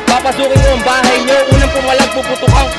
Papasukin mo ang bahay nyo, unang pumalag puputok ang...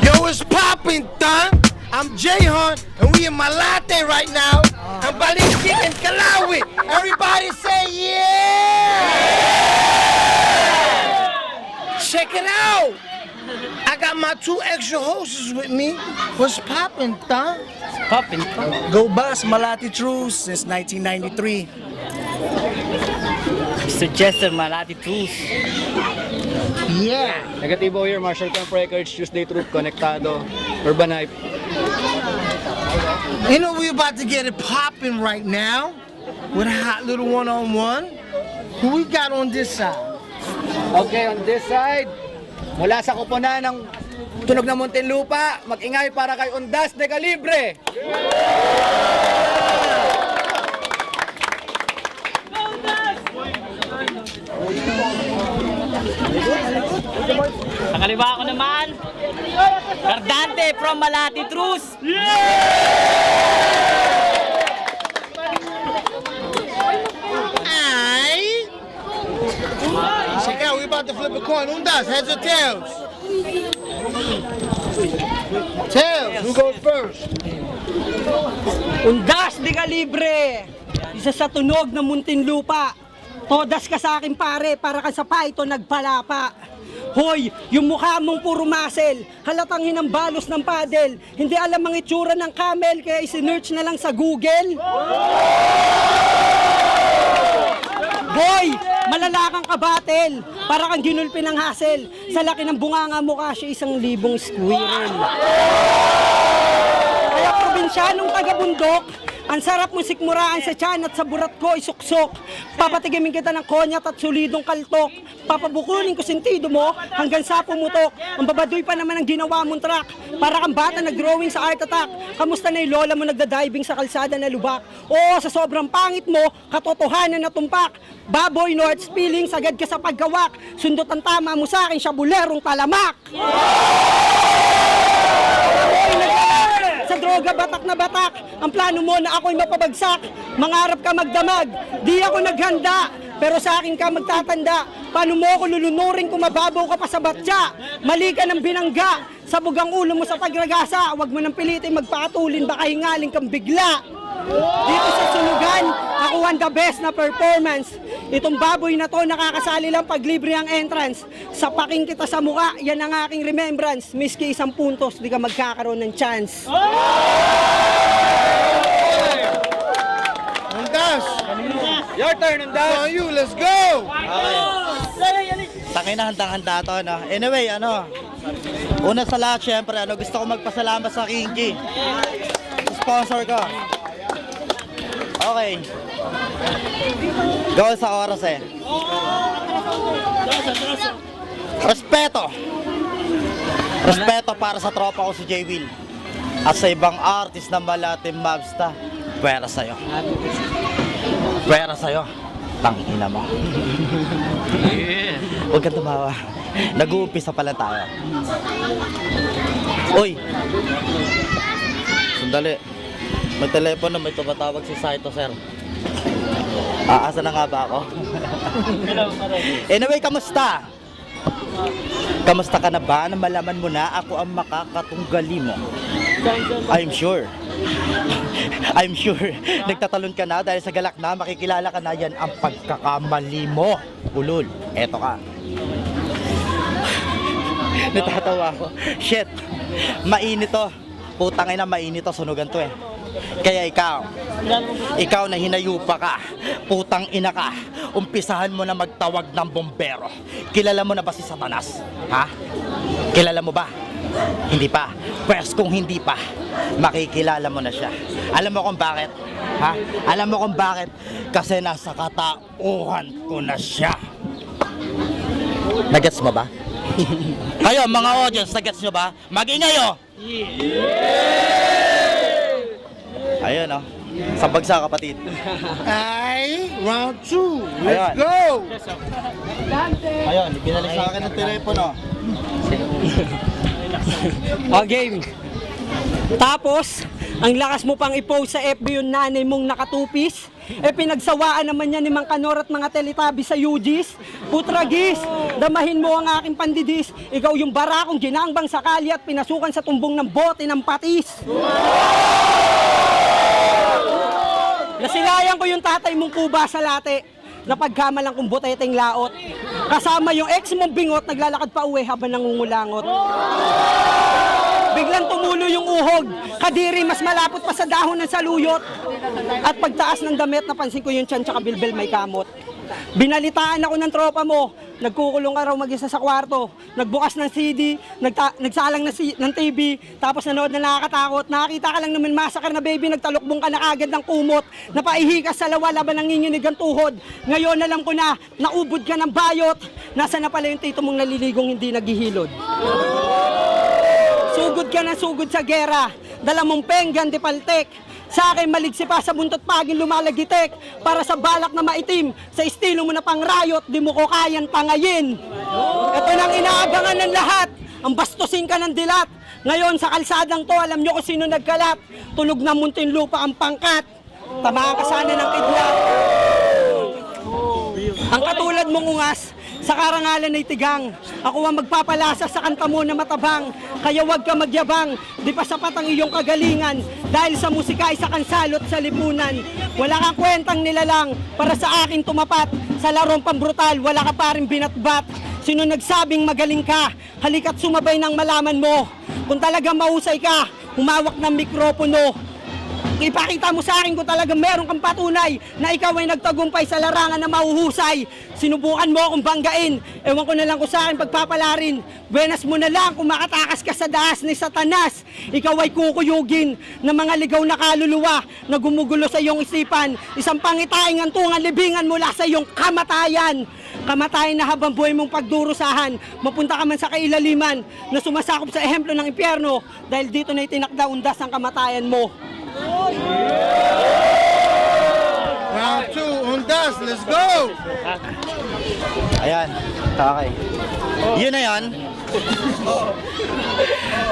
Yo, it's poppin', Thun. I'm Jay-Hunt, and we in Malate right now. I'm Balikin and Kalawi. Everybody say yeah! Check it out. I got my 2 extra horses with me. What's poppin', Thun? Poppin'. Go Bus, Malati Truce since 1993. Mr. Chester, Malati Truth. Yeah. Negativo here, Marshall Camp Records, Tuesday Truth, Conectado, Urban Hype. You know we about to get it poppin' right now with a hot little one-on-one. Who we got on this side? Okay, on this side, mula sa kuponan ng Tunog ng Muntinlupa, mag-ingay para kay Undas de Calibre. Sa kaliwa ko naman, Cardante from Malati Truth. Ay! Check out, we about to flip a coin. Undas, heads or tails? Tails, who goes first? Undas de Calibre, isa sa tunog ng Muntinlupa. Todas ka sa akin pare, para ka sa paito nagpalapa. Hoy, yung mukha mong puro muscle, halatang hinambalos ng paddle. Hindi alam ang itsura ng camel, kaya isinearch na lang sa Google. Boy, malalakang kabatel, para kang ginulpi ng hassle. Sa laki ng bunganga mukha siya 1,000 squirrel. Kaya probinsyanong taga-bundok, ang sarap mo sikmuraan sa tiyan at sa burat ko isuksok. Papatigimin kita ng konyat at solidong kaltok. Papabukunin ko sentido mo hanggang sa pumutok. Ang babadoy pa naman ang ginawa mong track. Para kang bata nag-drawing sa art attack. Kamusta na yung lola mo nagda-diving sa kalsada na lubak? Oo, sa sobrang pangit mo, katotohanan na tumpak. Baboy, no hard feelings, agad ka sa paggawak. Sundot ang tama mo sa akin, siya bulerong talamak. Sa droga, batak na batak. Ang plano mo na ako'y mapabagsak. Mangarap ka magdamag, di ako naghanda. Pero sa akin ka magtatanda. Paano mo ako lulunurin kung mababaw ka pa sa batya? Mali ka ng binangga. Sabog ang ulo mo sa pagragasa. Huwag mo nang pilitin magpakatulin, baka hingaling kang bigla. Dito sa sunugan, ako ang the best na performance. Itong baboy na to, nakakasali lang pag libre ang entrance. Sapaking kita sa mukha, yan ang aking remembrance. Miski 1 puntos, di ka magkakaroon ng chance. Undas, Your turn, Undas. on you, let's go! Tangin na handang-handa to, no? Anyway, una sa lahat, syempre, gusto ko magpasalamat sa Kinky. Sponsor ko. Okay. Go sa oras eh. Respeto. Respeto para sa tropa ko si J. Will. At sa ibang artist na Malati Mobsta. Pwera sa'yo. Pwera sa'yo. Tangina mo. Huwag kang tumawa. Nag-uumpisa pa lang tayo. Uy! Sandali. May telepono, may tumatawag si Saito, sir. Asa na nga ba ako? Anyway, kamusta? Kamusta ka na ba na malaman mo na ako ang makakatunggali mo? I'm sure. I'm sure. Nagtatalon ka na dahil sa galak na makikilala ka na, yan ang pagkakamali mo. Ulul, eto ka. Natatawa ako. Shit, mainit to. Putang ina, mainit to. Sunugan to eh. Kaya ikaw na hinayupa ka, putang ina ka, umpisahan mo na magtawag ng bombero. Kilala mo na ba si Satanas? Ha? Kilala mo ba? Hindi pa. Pwes kung hindi pa, makikilala mo na siya. Alam mo kung bakit? Ha? Alam mo kung bakit? Kasi nasa katauhan ko na siya. Nagets mo ba? Kayo, mga audience, nagets nyo ba? Mag-ingay, oh! Ayun, oh. Sabag sa kapatid. Ay, round 2. Let's Ayan. go. Ayun, ibinalik sa akin ng telepono. O, game. Tapos, ang lakas mo pang i-post sa FB yung nanay mong nakatupis. Pinagsawaan naman niya ni Mang Kanor at mga teletabi sa UGs. Putragis, damahin mo ang aking pandidis. Ikaw yung barakong ginangbang sakali at pinasukan sa tumbong ng bote ng patis. Nasilayan ko yung tatay mong kuba sa late. Napagkamalang kong buteteng laot. Kasama yung ex mong bingot, naglalakad pa uwi habang nangungulangot. Biglang tumulo yung uhog, kadiri mas malapot pa sa dahon ng saluyot. At pagtaas ng damit, napansin ko yung tiyan tsaka bilbil may kamot. Binalitaan ako ng tropa mo, nagkukulong ka raw mag-isa sa kwarto. Nagbukas ng CD, nagsalang ng TV, tapos nanood na nakakatakot. Nakakita ka lang naman masakar na baby, nagtalukbong ka na agad ng kumot. Napaihi ka sa lawa laban nanginginig ang tuhod. Ngayon alam ko na, naubod ka ng bayot. Nasa na pala yung tito mong naliligong hindi naghihilod. Sugod ka na sugod sa gera, dala mong penggan di paltek. Sa akin maligsi pa sa buntot pagin lumalagitek. Para sa balak na maitim, sa estilo mo na pang rayot, di mo ko kayang tangayin. Ito nang inaabangan ng lahat, ang bastusin ka ng dilat. Ngayon sa kalsadang to, alam nyo kung sino nagkalat. Tunog ng Muntinlupa ang pangkat, tamaan ka sana ng kidlat. Ang katulad mong ungas, sa karangalan ay tigang. Ako ang magpapalasa sa kanta mo na matabang. Kaya wag ka magyabang, di pa sapat ang iyong kagalingan. Dahil sa musika ay sa kansalot sa lipunan. Wala kang kwentang nilalang para sa akin tumapat. Sa larong pambrutal, wala ka pa rin binatbat. Sino nagsabing magaling ka? Halika't sumabay ng malaman mo. Kung talagang mahusay ka, humawak ng mikropono. Ipakita mo sa akin kung talagang meron kang patunay na ikaw ay nagtagumpay sa larangan na mahuhusay. Sinubukan mo akong banggain, ewan ko na lang kung sa akin pagpapalarin. Buenas mo na lang kung makatakas ka sa dahas ni Satanas. Ikaw ay kukuyugin ng mga ligaw na kaluluwa na gumugulo sa iyong isipan. Isang pangitaing antungan libingan mula sa iyong kamatayan. Kamatayan na habang buhay mong pagdurusahan. Mapunta ka man sa kailaliman na sumasakop sa ehemplo ng impyerno dahil dito na itinakda undas ang kamatayan mo. Round 2, undas. Let's go. Ayan, okay. Yun na yun.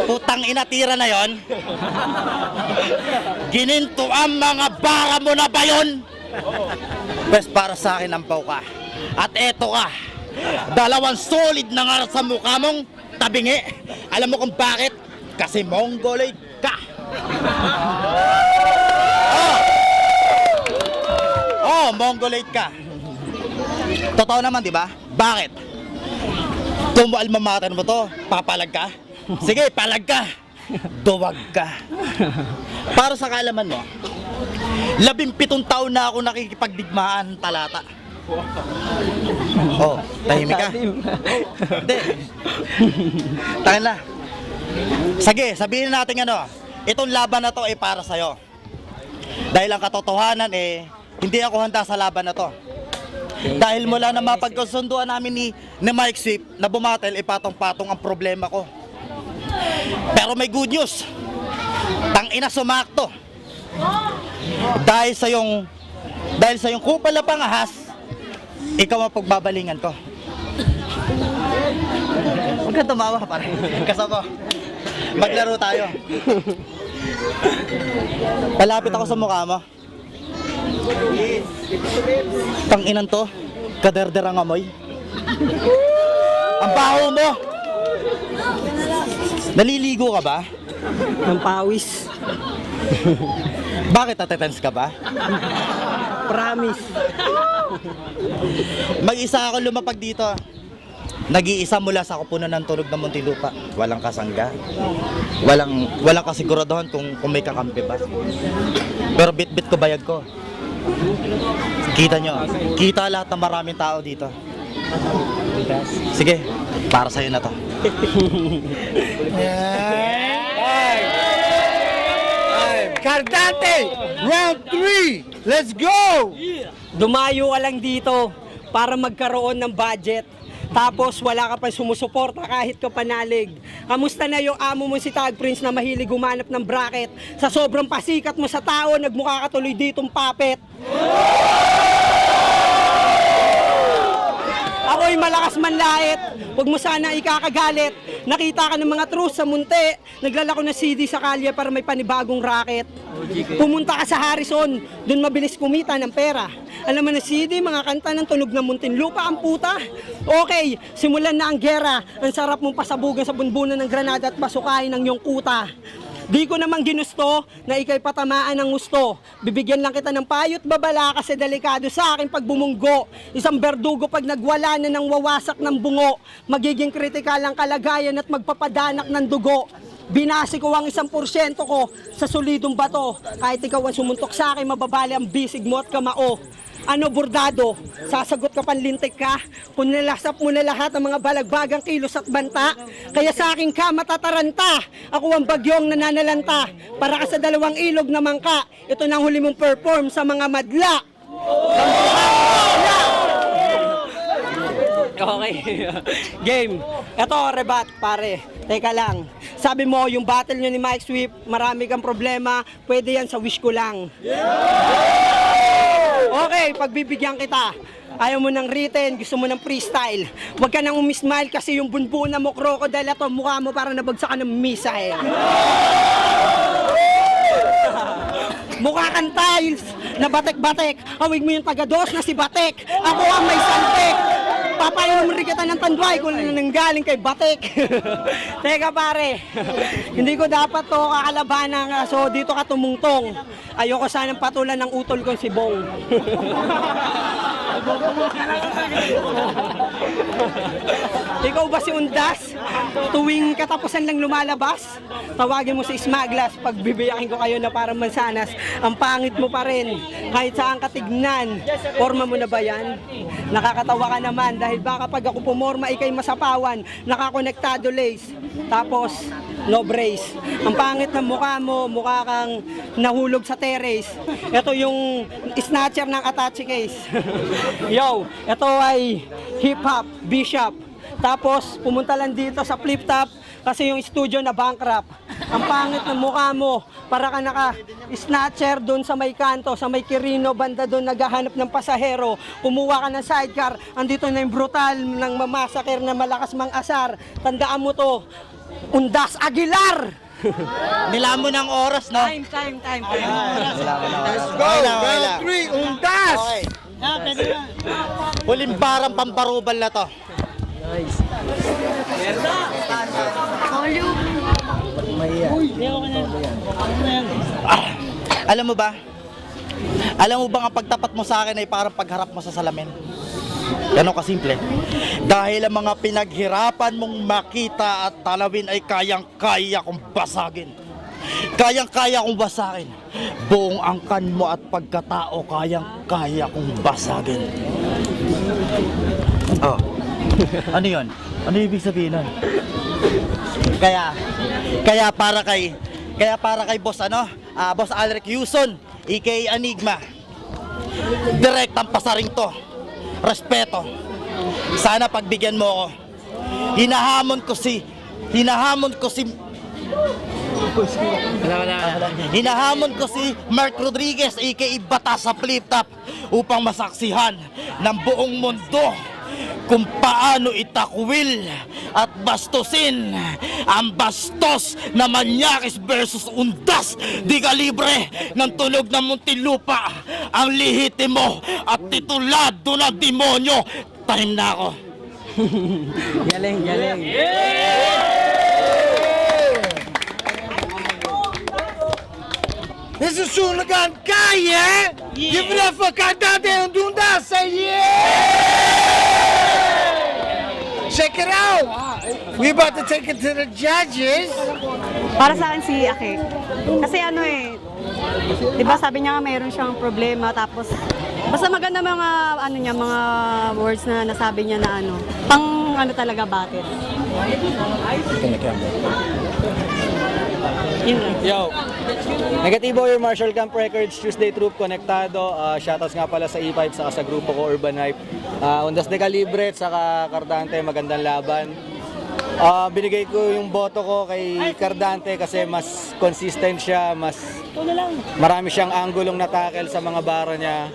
Putang ina, tira na yun. Gininto ang mga baka mo na ba yun? Pwes para sa akin ang ka. At eto ka, dalawang solid na nga sa mukha mong tabingi. Alam mo kung bakit? Kasi mongoloid ka. Oh, mongoloid ka. Totoo naman, di ba? Bakit? Kung alma mater mo to, papalag ka? Sige, palag ka. Duwag ka. Para sa kaalaman mo, 17 taon na ako nakikipagdigmaan talata. Oh, tahimik ka. Hindi. Tahan na. Sige, sabihin natin ano, itong laban na to ay para sa'yo. Dahil ang katotohanan hindi ako handa sa laban na to. Dahil mula na mapagkasunduan namin ni Mike Swift na bumatel, patong-patong ang problema ko. Pero may good news. Tangina sumakto. Dahil sa yung kupal na pangahas, ikaw ang pagbabalingan ko. Huwag ka tumawa, pare. Kasama. Maglaro tayo. Palapit ako sa mukha mo. Tanginan to, kaderderang amoy. Ang baho mo. Naliligo ka ba? Ng pawis. Bakit natetens ka ba? Promise. Mag-isa ako lumapag dito. Nag-iisa mula sa kupunan ng tunog ng Muntinlupa. Walang kasangga. Walang kasiguraduhan kung may kakampi ba. Pero bit-bit ko bayag ko. Kita nyo. Kita lahat ng maraming tao dito. Sige, para sa'yo na to. Cardante, round 3. Let's go. Dumayo ka lang dito para magkaroon ng budget. Tapos wala ka pa sumusuporta kahit ka panalig. Kamusta na yung amo mo si Tag Prince na mahilig gumanap ng bracket? Sa sobrang pasikat mo sa tao, nagmukha ka tuloy ditong puppet. Ako'y malakas manlait, huwag mo sana ikakagalit. Nakita ka ng mga trus sa munti, naglalako ng CD sa kalye para may panibagong racket. Pumunta ka sa Harrison, dun mabilis kumita ng pera. Alam mo na CD, mga kanta ng tunog ng Muntinlupa ang puta. Okay, simulan na ang gera. Ang sarap mong pasabugan sa bunbunan ng granada at basukain ng iyong kuta. Di ko naman ginusto na ikay patamaan ng gusto. Bibigyan lang kita ng payo't babala kasi delikado sa akin pag bumunggo. Isang berdugo pag nagwala na ng wawasak ng bungo. Magiging kritikal ang kalagayan at magpapadanak ng dugo. Binasi ko ang 1% ko sa solidong bato. Kahit ikaw ang sumuntok sa akin, mababali ang bisig mo at kamao. Ano bordado? Sasagot ka panlintik ka? Kung nilasap mo na lahat ng mga balagbagang kilos at banta, kaya sa akin ka matataranta. Ako ang bagyong nananalanta. Para ka sa dalawang ilog naman ka. Ito nang huli mong perform sa mga madla. Okay. Game. Ito, rebat, pare. Teka lang. Sabi mo, yung battle nyo ni Mike Swift, marami kang problema. Pwede yan sa wish ko lang. Okay, pagbibigyan kita. Ayaw mo ng written, gusto mo ng freestyle. Huwag ka nang umismile kasi yung bunbuna mo, crocodile, at mukha mo para nabagsak ka ng missile. Mukha kang tiles na batek-batek. Awig mo yung taga-dos na si Batek. Ako ang may santek. Papayong mo rin kita ng tanduay kung nanggaling kay Batek. Teka pare, hindi ko dapat to kakalabanan, so dito ka tumungtong. Ayoko sanang patulan ng utol kong si Bong. Ikaw ba si Undas? Tuwing katapusan lang lumalabas, tawagin mo si Smaglas, pagbibiyakin ko kayo na parang mansanas. Ang pangit mo pa rin, kahit saan ka tignan. Forma mo na ba yan? Nakakatawa ka naman dahil baka pag ako pumorma ikay masapawan, nakakonektado lace. Tapos, no brace. Ang pangit ng mukha mo, mukha kang nahulog sa terrace. Ito yung snatcher ng attache case. Yo, ito ay hip-hop, bishop. Tapos, pumunta lang dito sa flip-top kasi yung studio na bankrupt. Ang pangit ng mukha mo, para ka naka-snatcher doon sa may kanto, sa may Quirino, banda doon naghahanap ng pasahero. Kumuha ka ng sidecar, andito na yung brutal ng mamasaker na malakas mang asar. Tandaan mo to, Undas Aguilar! Nilaan mo ng oras, no? Time. Let's go. Round 3. Undas. Okay. Huling barang pambarubal na to. Alam mo ba? Alam mo ba ang pagtapat mo sa akin ay parang pagharap mo sa salamin? Ganun kasimple. Dahil ang mga pinaghirapan mong makita at talawin ay kayang-kaya kong basagin. Kayang-kaya kong basagin. Buong angkan mo at pagkatao kayang-kaya kong basagin. Oh. Ano yun? Ano ibig sabihin nun? Kaya para kay Boss Boss Alric Yuson, aka Enigma. Direct ang pasaring to. Respeto. Sana pagbigyan mo ako. Hinahamon ko si Mark Rodriguez, aka Bata sa Flip Top, upang masaksihan ng buong mundo kung paano itakwil at bastusin ang bastos na Manyakis versus Undas di kalibre ng tunog ng Muntinlupa, ang lihitimo at titulado ng demonyo. Time na ako. Galing. This is Sulagan Kaya. Give it up for Cardante and Undas. Say yeah. Check it it out. We about to take it to the judges. Para sa akin si Ake. Kasi ano eh, di ba sabi niya nga mayroon siyang problema tapos basta maganda mga ano niya, mga words na nasabi niya na ano, pang ano talaga battle. Yun lang. Yo! Negativo your Marshall Camp Records, Tuesday Troop, Konektado. Shoutouts nga pala sa E5 saka sa grupo ko Urban Hype. Undas de Calibre saka Cardante, magandang laban. Binigay ko yung boto ko kay Cardante kasi mas consistent siya, mas marami siyang anggulong na tackle sa mga bara niya.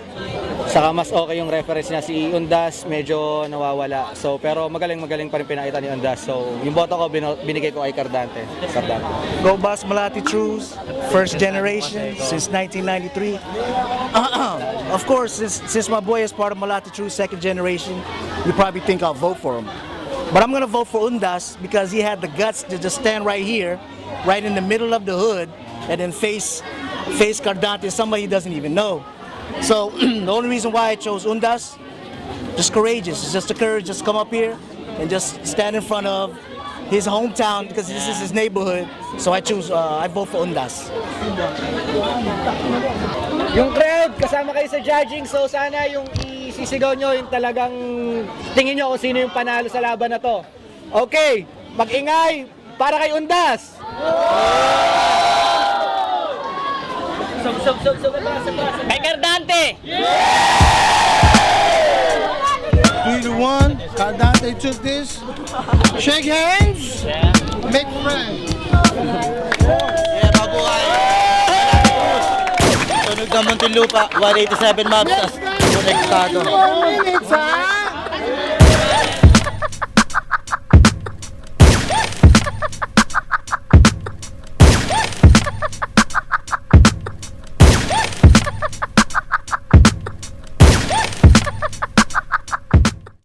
Saka mas okay yung reference niya. Si Undas medyo nawawala. So pero magaling pa rin pinakita ni Undas. So yung boto ko binigay ko kay Cardante. Go Boss Malati Trues, first generation since 1993. Of course, since my boy is part of Malati Trues, second generation, you probably think I'll vote for him. But I'm gonna vote for Undas because he had the guts to just stand right here, right in the middle of the hood, and then face Cardante, somebody he doesn't even know. So the only reason why I chose Undas, just courageous. It's just the courage, just come up here and just stand in front of his hometown because this is his neighborhood. So I vote for Undas. Yung crowd, kasama kayo sa judging, so sana yung isisigaw nyo, yung talagang tingin nyo kung sino yung panalo sa laban na to. Okay, mag-ingay para kay Undas! Kay Cardante! 3-1. Cardante took this. Shake hands. Make friends. Yeah, mabuhay! Tunog ng Muntinlupa, 187 maps, Konektado. 4 minutes, ha?